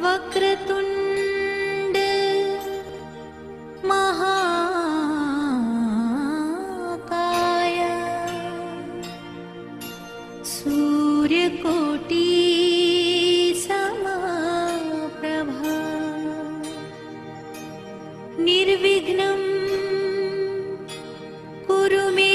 वक्रतुंड महाकाय सूर्यकोटि समप्रभा निर्विघ्नं कुरु मे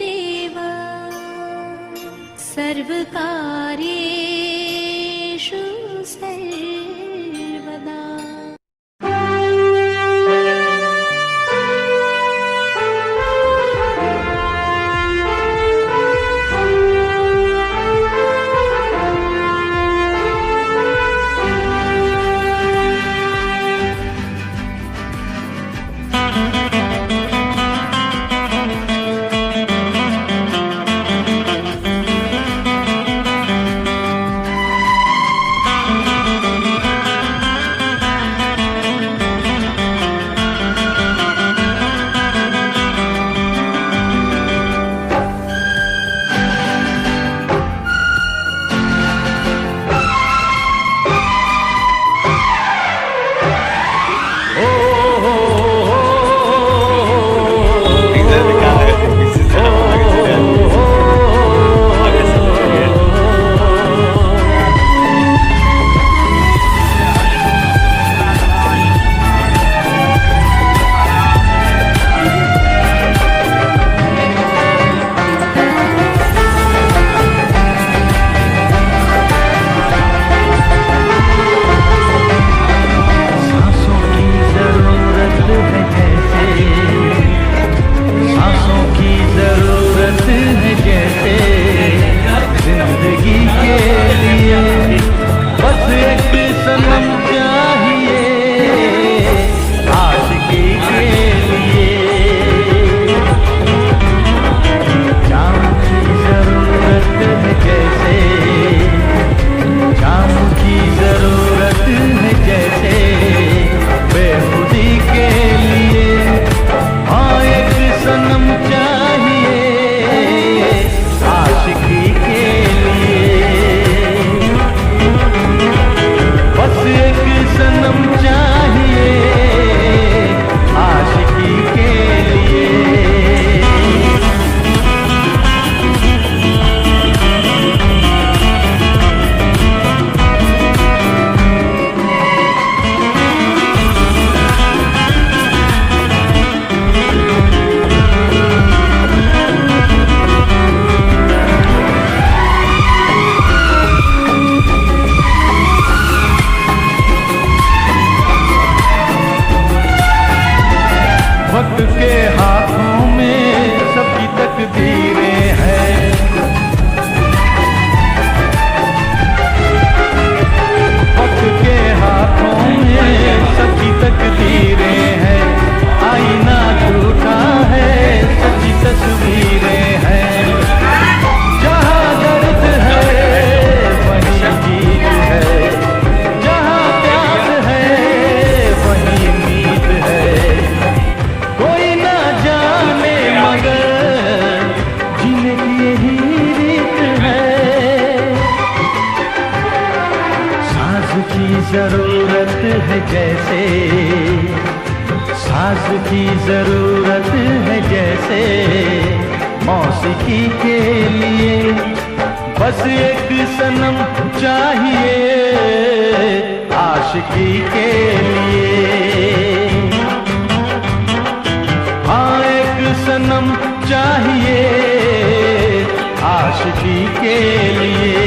देव सर्वकार्येषु सर्वदा। जरूरत है जैसे सांस की जरूरत है जैसे मौसीकी के लिए बस एक सनम चाहिए आशिकी के लिए। हाँ एक सनम चाहिए आशिकी के लिए।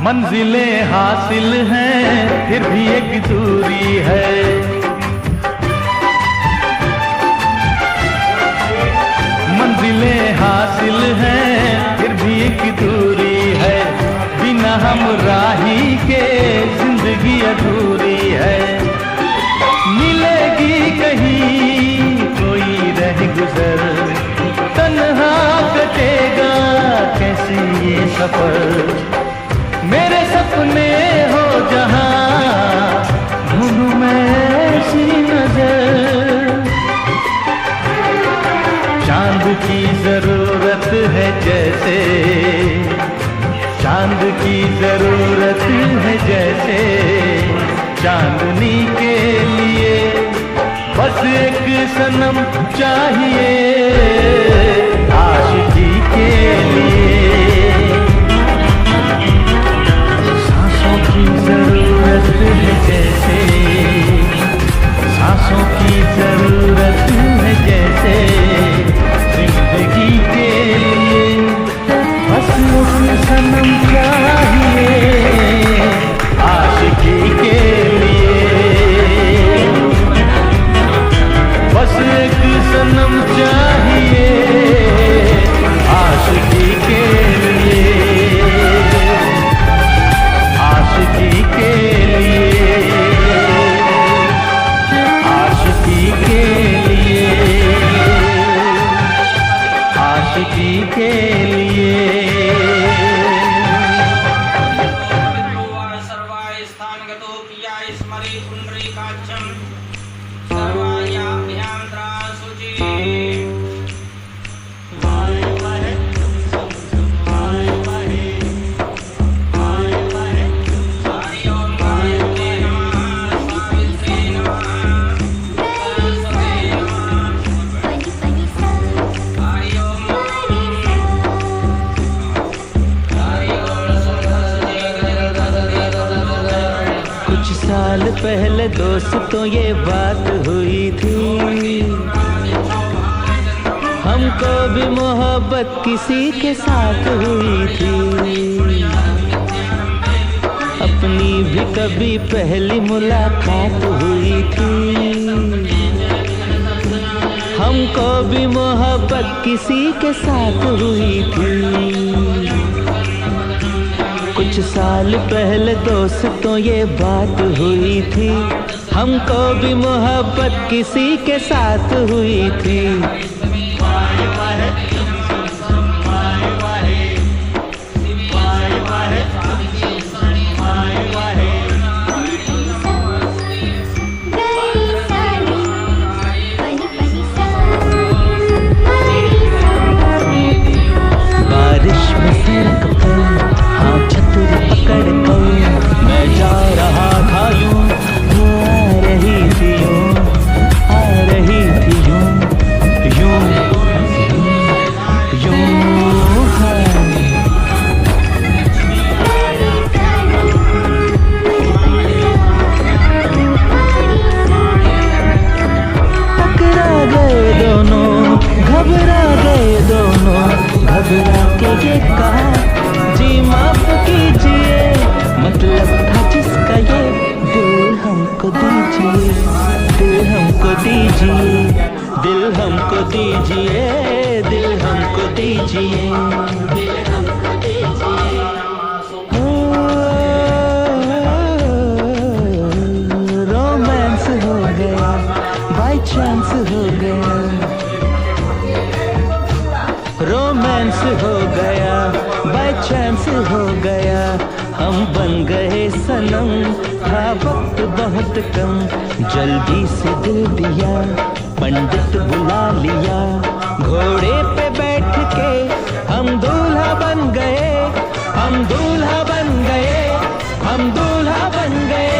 मंजिलें हासिल हैं फिर भी एक दूरी है, सफर, मेरे सपने हो जहां, ढूंढूं मैं ऐसी नजर। चांद की जरूरत है जैसे, चांद की जरूरत है जैसे, चांदनी के लिए बस एक सनम चाहिए, आशिकी के लिए। सांसों की जरूरत है जैसे, सांसों की जरूरत है जैसे, जिंदगी के लिए बस एक सनम चाहिए, आशिकी के लिए। बस एक सनम चाहिए, आशिकी के लिए, आशिकी के लिए, आशिकी के लिए, आशिकी के लिए। साल पहले दोस्तों ये बात हुई थी, हमको भी मोहब्बत किसी के साथ हुई थी। अपनी भी कभी पहली मुलाकात हुई थी, हमको भी मोहब्बत किसी के साथ हुई थी। कुछ साल पहले दोस्तों ये बात हुई थी, हमको भी मोहब्बत किसी के साथ हुई थी। बारिश में सड़क पर हाँ छतरी पकड़ कर मैं जा रहा था यूं, वो आ रही थी यूं, आ रही थी यूं, यूं यूं टकरा गए दोनों, घबरा गए दोनों, घबरा के ये कहा जी माफ कीजिए, मतलब था जिसका ये दिल हमको दीजिए, दिल हमको दीजिए, दिल हमको दीजिए, दिल हमको दीजिए, दिल हमको दीजिए। रोमांस हो गया, बाय चांस हो गया, रोमांस हो गया, बाय चांस हो गया, हम बन गए सनम, था वक्त बहुत कम, जल्दी से दिल दिया, पंडित बुला लिया, घोड़े पे बैठ के हम दूल्हा बन गए, हम दूल्हा बन गए, हम दूल्हा बन गए।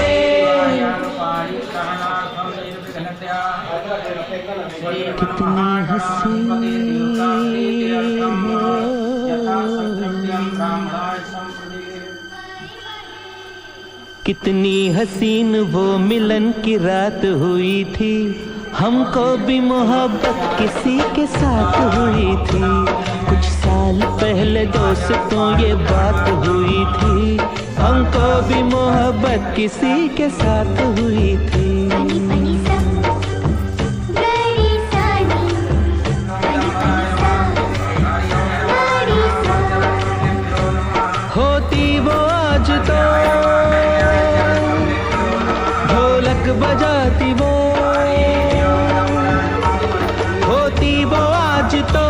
कितनी हसीन हो, कितनी हसीन वो मिलन की रात हुई थी, हमको भी मोहब्बत किसी के साथ हुई थी। कुछ साल पहले दोस्तों ये बात हुई थी, हमको भी मोहब्बत किसी के साथ हुई थी। होती वो आज तो ढोलक बजाती वो, होती वो आज तो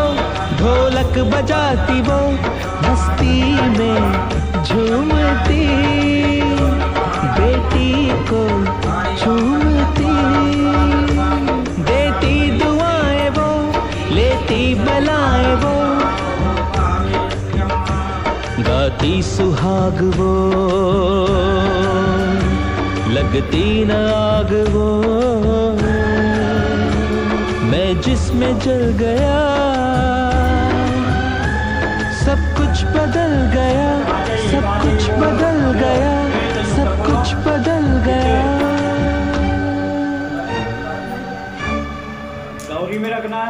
ढोलक बजाती वो, मस्ती में झूमती, बेटी को झूमती, देती दुआएं वो, लेती बलाएं वो, गाती सुहाग वो, लगती न आग वो। मैं जिसमें जल गया, सब कुछ बदल गया, सब कुछ बदल गया, सब कुछ बदल गया।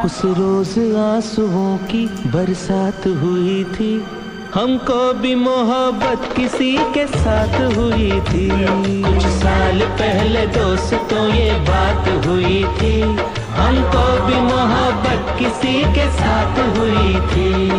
उस रोज आंसुओं की बरसात हुई थी, हमको भी मोहब्बत किसी के साथ हुई थी। कुछ साल पहले दोस्तों ये बात हुई थी, हमको भी मोहब्बत किसी के साथ हुई थी।